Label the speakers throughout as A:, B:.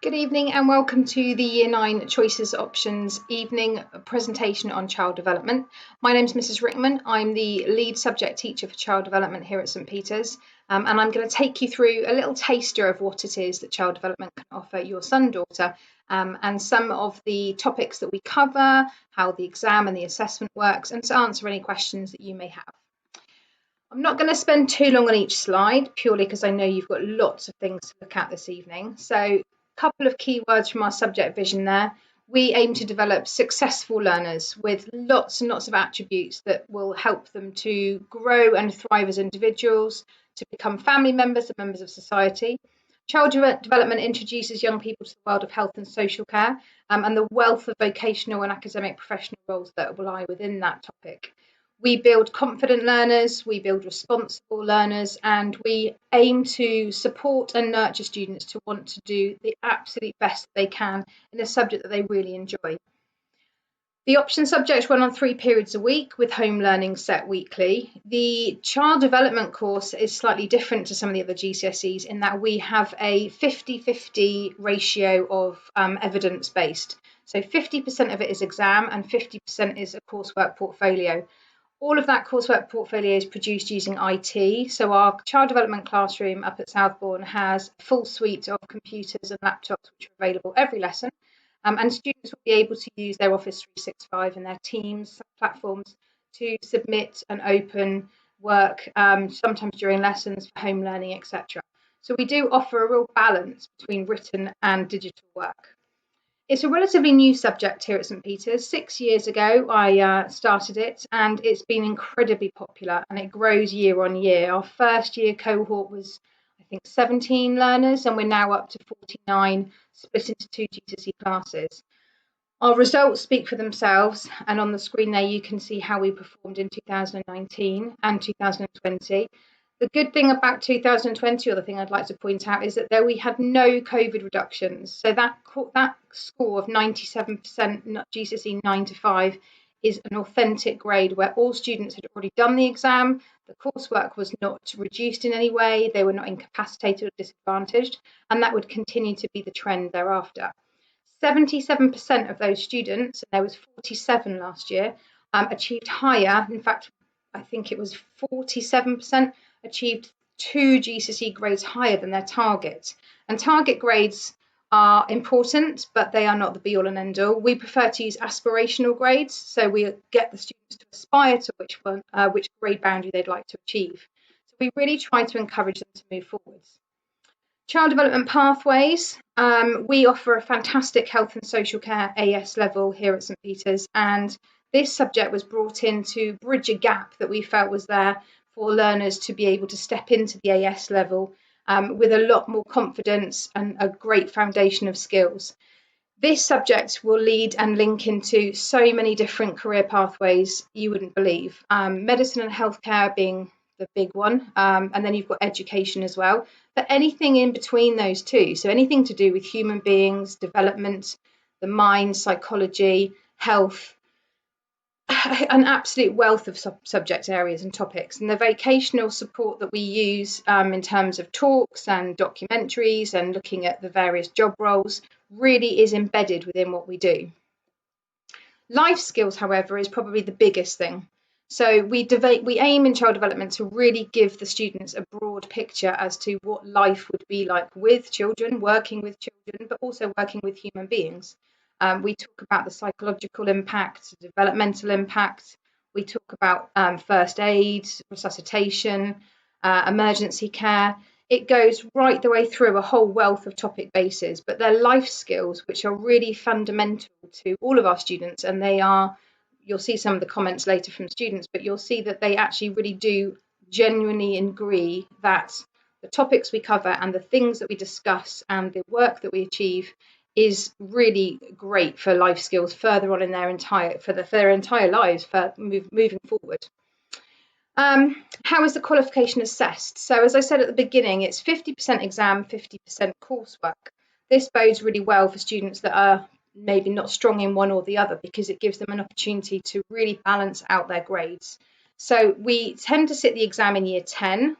A: Good evening and welcome to the Year 9 Choices Options evening presentation on child development. My name is Mrs. Rickman. I'm the lead subject teacher for child development here at St Peter's, and I'm going to take you through a little taster of what it is that child development can offer your son, daughter, and some of the topics that we cover, how the exam and the assessment works, and to answer any questions that you may have. I'm not going to spend too long on each slide, purely because I know you've got lots of things to look at this evening. So couple of key words from our subject vision there. We aim to develop successful learners with lots and lots of attributes that will help them to grow and thrive as individuals, to become family members and members of society. Child development introduces young people to the world of health and social care, and the wealth of vocational and academic professional roles that lie within that topic. We build confident learners, we build responsible learners, and we aim to support and nurture students to want to do the absolute best they can in a subject that they really enjoy. The option subjects run on 3 periods a week with home learning set weekly. The child development course is slightly different to some of the other GCSEs in that we have a 50-50 ratio of evidence-based. So 50% of it is exam and 50% is a coursework portfolio. All of that coursework portfolio is produced using IT. So our child development classroom up at Southbourne has a full suite of computers and laptops which are available every lesson. And students will be able to use their Office 365 and their Teams platforms to submit and open work, sometimes during lessons for home learning, etc. So we do offer a real balance between written and digital work. It's a relatively new subject here at St Peter's. 6 years ago, I started it, and it's been incredibly popular, and it grows year on year. Our first year cohort was, I think, 17 learners, and we're now up to 49, split into 2 GCSE classes. Our results speak for themselves, and on the screen there you can see how we performed in 2019 and 2020. The good thing about 2020, or the thing I'd like to point out, is that there we had no COVID reductions. So that score of 97% GCSE 9 to 5 is an authentic grade where all students had already done the exam, the coursework was not reduced in any way, they were not incapacitated or disadvantaged, and that would continue to be the trend thereafter. 77% of those students, and there was 47 last year, achieved higher. In fact, I think it was 47% achieved 2 GCSE grades higher than their target. And target grades are important, but they are not the be-all and end-all. We prefer to use aspirational grades, so we get the students to aspire to which grade boundary they'd like to achieve. So we really try to encourage them to move forwards. Child development pathways. We offer a fantastic health and social care AS level here at St Peter's, and this subject was brought in to bridge a gap that we felt was there for learners to be able to step into the AS level with a lot more confidence and a great foundation of skills. This subject will lead and link into so many different career pathways you wouldn't believe. Medicine and healthcare being the big one, and then you've got education as well. But anything in between those two, so anything to do with human beings, development, the mind, psychology, health, an absolute wealth of subject areas and topics. And the vocational support that we use in terms of talks and documentaries and looking at the various job roles really is embedded within what we do. Life skills, however, is probably the biggest thing. So we aim in child development to really give the students a broad picture as to what life would be like with children, working with children, but also working with human beings. We talk about the psychological impact, developmental impact. We talk about first aid, resuscitation, emergency care. It goes right the way through a whole wealth of topic bases, but they're life skills which are really fundamental to all of our students, and you'll see some of the comments later from students, but you'll see that they actually really do genuinely agree that the topics we cover and the things that we discuss and the work that we achieve is really great for life skills further on in their entire lives for moving forward. How is the qualification assessed? So as I said at the beginning, it's 50% exam, 50% coursework. This bodes really well for students that are maybe not strong in one or the other, because it gives them an opportunity to really balance out their grades. So we tend to sit the exam in year 10,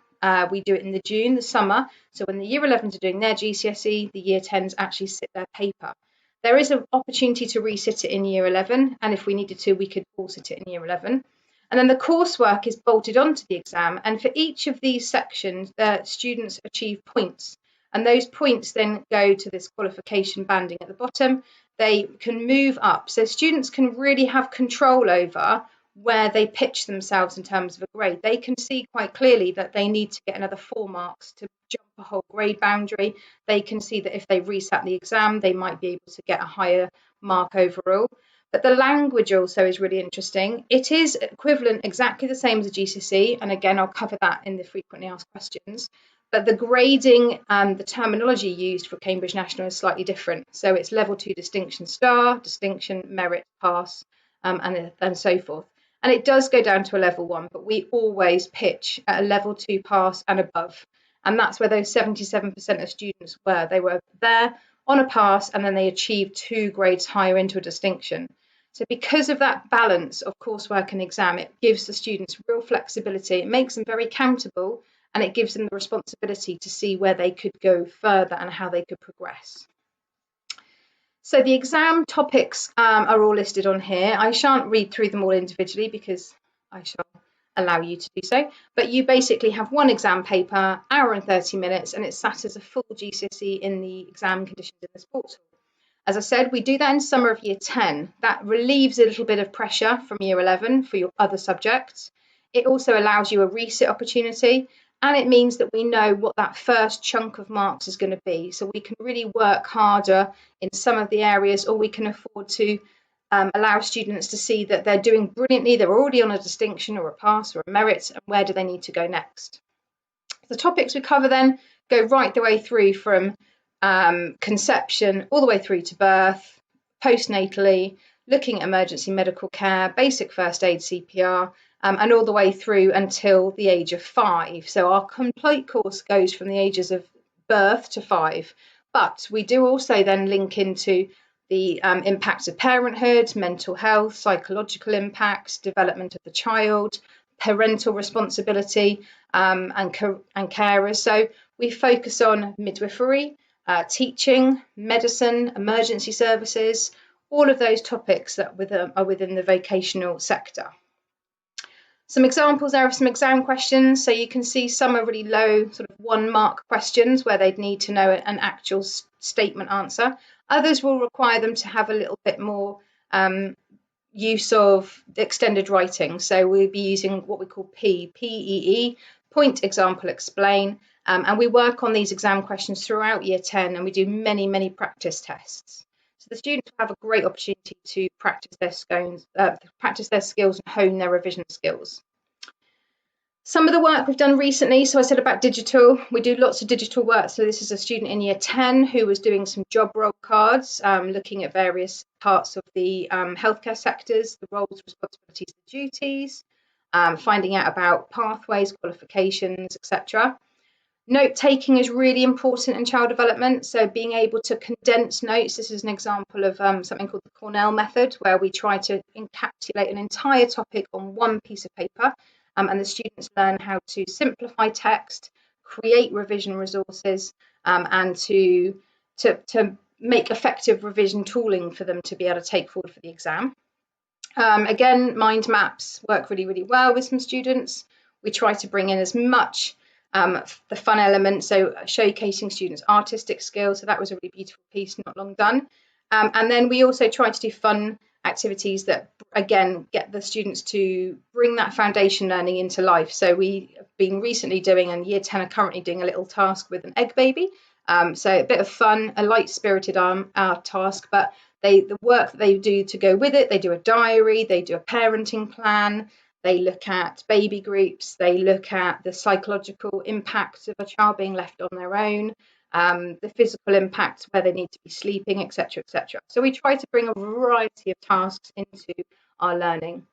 A: we do it in the summer. So when the year 11s are doing their GCSE, the year 10s actually sit their paper. There is an opportunity to resit it in year 11, and if we needed to, we could all sit it in year 11. And then the coursework is bolted onto the exam, and for each of these sections, the students achieve points. And those points then go to this qualification banding at the bottom. They can move up. So students can really have control over where they pitch themselves in terms of a grade. They can see quite clearly that they need to get another 4 marks to jump a whole grade boundary. They can see that if they resat the exam, they might be able to get a higher mark overall. But the language also is really interesting. It is equivalent, exactly the same as a GCSE. And again, I'll cover that in the frequently asked questions. But the grading and the terminology used for Cambridge National is slightly different. So it's level 2 distinction star, distinction, merit, pass, and so forth. And it does go down to a level 1, but we always pitch at a level 2 pass and above. And that's where those 77% of students were. They were there on a pass, and then they achieved 2 grades higher into a distinction. So because of that balance of coursework and exam, it gives the students real flexibility. It makes them very accountable, and it gives them the responsibility to see where they could go further and how they could progress. So the exam topics are all listed on here. I shan't read through them all individually because I shall allow you to do so. But you basically have one exam paper, hour and 30 minutes, and it's sat as a full GCSE in the exam conditions in this portal. As I said, we do that in summer of year 10. That relieves a little bit of pressure from year 11 for your other subjects. It also allows you a resit opportunity, and it means that we know what that first chunk of marks is going to be. So we can really work harder in some of the areas, or we can afford to allow students to see that they're doing brilliantly, they're already on a distinction or a pass or a merit, and where do they need to go next. The topics we cover then go right the way through from conception all the way through to birth, postnatally, looking at emergency medical care, basic first aid, CPR, and all the way through until the age of 5. So our complete course goes from the ages of birth to 5. But we do also then link into the impacts of parenthood, mental health, psychological impacts, development of the child, parental responsibility, and carers. So we focus on midwifery, teaching, medicine, emergency services, all of those topics that are within the vocational sector. Some examples there of some exam questions. So you can see some are really low, sort of 1 mark questions where they'd need to know an actual statement answer. Others will require them to have a little bit more use of extended writing. So we'll be using what we call PEE, point, example, explain. And we work on these exam questions throughout year 10, and we do many, many practice tests. So the students have a great opportunity to practice their skills and hone their revision skills. Some of the work we've done recently, so I said about digital, we do lots of digital work. So this is a student in year 10 who was doing some job role cards, looking at various parts of the healthcare sectors, the roles, responsibilities, and duties, finding out about pathways, qualifications, etc. Note taking is really important in child development. So being able to condense notes. This is an example of something called the Cornell method, where we try to encapsulate an entire topic on one piece of paper. And the students learn how to simplify text, create revision resources, and to make effective revision tooling for them to be able to take forward for the exam. Again, mind maps work really, really well with some students. We try to bring in as much the fun element, so showcasing students' artistic skills. So that was a really beautiful piece, not long done. And then we also try to do fun activities that, again, get the students to bring that foundation learning into life. So we have been recently doing, and year 10 are currently doing, a little task with an egg baby. So a bit of fun, a light-spirited task, but the work that they do to go with it, they do a diary, they do a parenting plan, they look at baby groups, they look at the psychological impacts of a child being left on their own, the physical impacts where they need to be sleeping, etc., etc. So we try to bring a variety of tasks into our learning.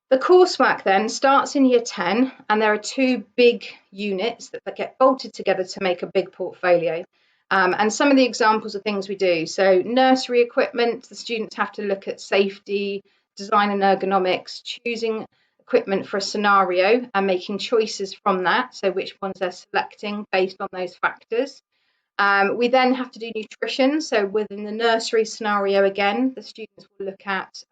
A: The coursework then starts in year 10, and there are 2 big units that get bolted together to make a big portfolio. And some of the examples of things we do. So nursery equipment, the students have to look at safety, design and ergonomics, choosing equipment for a scenario and making choices from that, so which ones they're selecting based on those factors. We then have to do nutrition. So within the nursery scenario, again, the students will look at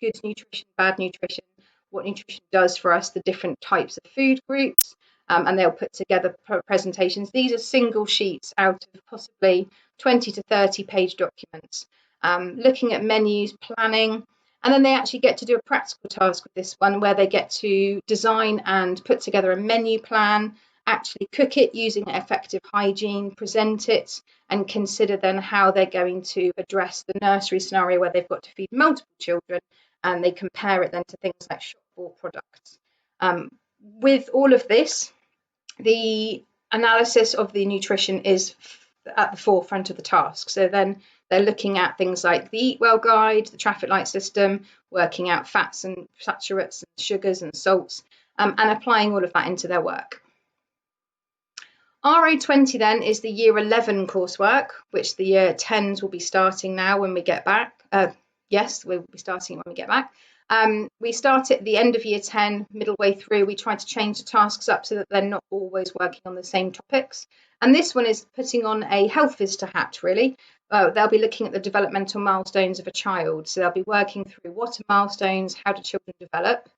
A: good nutrition, bad nutrition, what nutrition does for us, the different types of food groups, and they'll put together presentations. These are single sheets out of possibly 20 to 30 page documents, looking at menus, planning, and then they actually get to do a practical task with this one where they get to design and put together a menu plan, actually cook it using effective hygiene, present it, and consider then how they're going to address the nursery scenario where they've got to feed multiple children, and they compare it then to things like shop bought products. With all of this, the analysis of the nutrition is at the forefront of the task. So then they're looking at things like the Eat Well guide, the traffic light system, working out fats and saturates and sugars and salts, and applying all of that into their work. RO20 then is the year 11 coursework, which the year 10s will be starting now when we get back. Yes, we'll be starting when we get back. We start at the end of year 10, middle way through. We try to change the tasks up so that they're not always working on the same topics. And this one is putting on a health visitor hat, really. They'll be looking at the developmental milestones of a child. So they'll be working through what are milestones, how do children develop.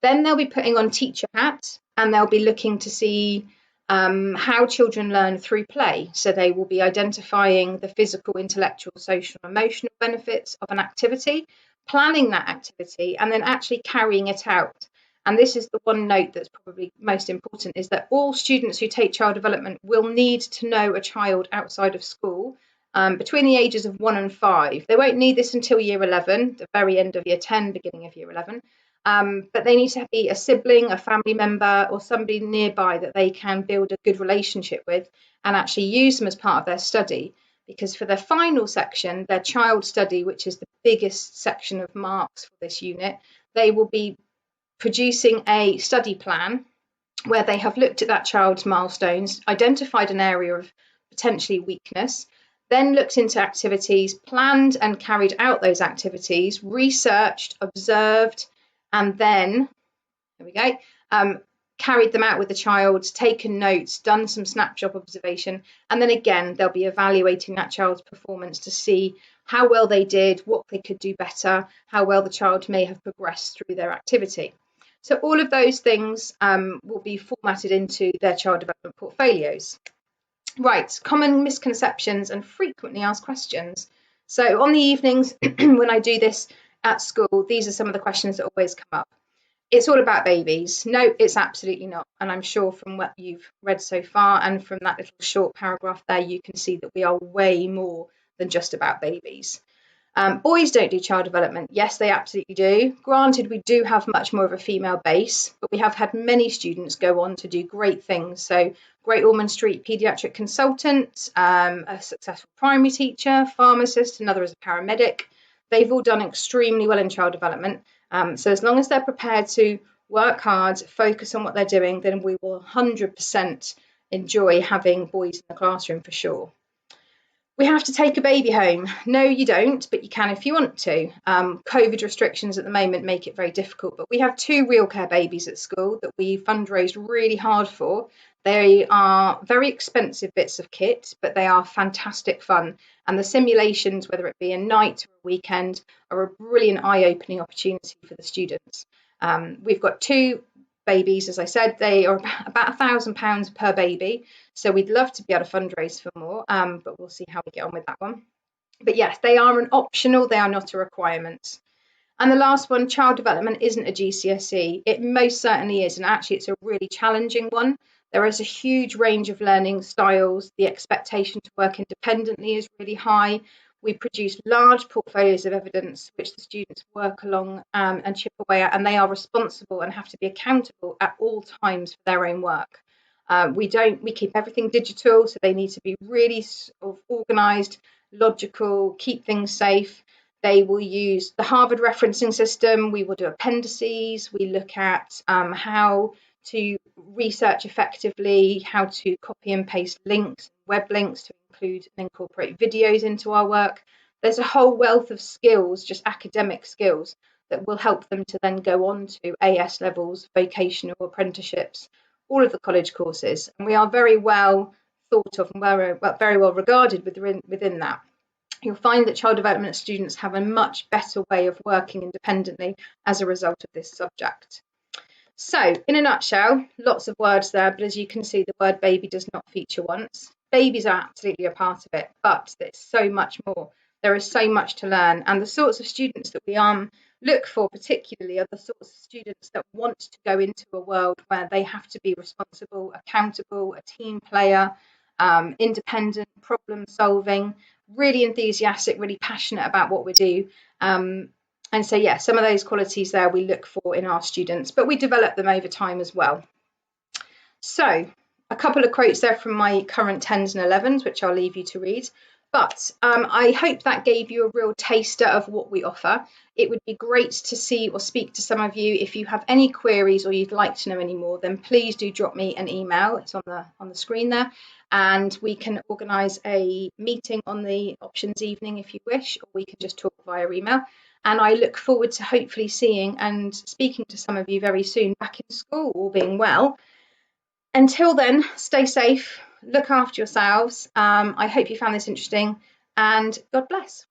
A: Then they'll be putting on teacher hat, and they'll be looking to see how children learn through play. So they will be identifying the physical, intellectual, social, emotional benefits of an activity, planning that activity, and then actually carrying it out. And this is the one note that's probably most important, is that all students who take child development will need to know a child outside of school between the ages of 1 and 5. They won't need this until year 11, the very end of year 10, beginning of year 11. But they need to be a sibling, a family member, or somebody nearby that they can build a good relationship with and actually use them as part of their study. Because for their final section, their child study, which is the biggest section of marks for this unit, they will be producing a study plan where they have looked at that child's milestones, identified an area of potentially weakness, then looked into activities, planned and carried out those activities, researched, observed, and then, there we go, carried them out with the child, taken notes, done some snapshot observation, and then again, they'll be evaluating that child's performance to see how well they did, what they could do better, how well the child may have progressed through their activity. So all of those things will be formatted into their child development portfolios. Right, common misconceptions and frequently asked questions. So on the evenings when I do this at school, these are some of the questions that always come up. It's all about babies. No, it's absolutely not. And I'm sure from what you've read so far and from that little short paragraph there, you can see that we are way more than just about babies. Boys don't do child development. Yes, they absolutely do. Granted, we do have much more of a female base, but we have had many students go on to do great things. So Great Ormond Street paediatric consultant, a successful primary teacher, pharmacist, another as a paramedic. They've all done extremely well in child development. So as long as they're prepared to work hard, focus on what they're doing, then we will 100% enjoy having boys in the classroom for sure. We have to take a baby home. No, you don't, but you can if you want to. COVID restrictions at the moment make it very difficult, but we have 2 Real Care babies at school that we fundraised really hard for. They are very expensive bits of kit, but they are fantastic fun. And the simulations, whether it be a night or a weekend, are a brilliant eye-opening opportunity for the students. We've got 2 babies, as I said, they are about £1,000 per baby. So we'd love to be able to fundraise for more, but we'll see how we get on with that one. But yes, they are an optional, they are not a requirement. And the last one, child development isn't a GCSE. It most certainly is, and actually it's a really challenging one. There is a huge range of learning styles. The expectation to work independently is really high. We produce large portfolios of evidence which the students work along and chip away at, and they are responsible and have to be accountable at all times for their own work. We keep everything digital, so they need to be really sort of organised, logical, keep things safe. They will use the Harvard referencing system. We will do appendices. We look at how to research effectively, how to copy and paste links, web links to include and incorporate videos into our work. There's a whole wealth of skills, just academic skills, that will help them to then go on to AS levels, vocational apprenticeships, all of the college courses. And we are very well thought of and very well regarded within that. You'll find that child development students have a much better way of working independently as a result of this subject. So, in a nutshell, lots of words there, but as you can see, the word baby does not feature once. Babies are absolutely a part of it, but there's so much more. There is so much to learn, and the sorts of students that we look for particularly are the sorts of students that want to go into a world where they have to be responsible, accountable, a team player, independent, problem solving, really enthusiastic, really passionate about what we do. And so, yeah, some of those qualities there we look for in our students, but we develop them over time as well. So a couple of quotes there from my current 10s and 11s, which I'll leave you to read. But I hope that gave you a real taster of what we offer. It would be great to see or speak to some of you. If you have any queries or you'd like to know any more, then please do drop me an email. It's on the screen there. And we can organise a meeting on the options evening if you wish, or we can just talk via email. And I look forward to hopefully seeing and speaking to some of you very soon back in school, all being well. Until then, stay safe, look after yourselves. I hope you found this interesting, and God bless.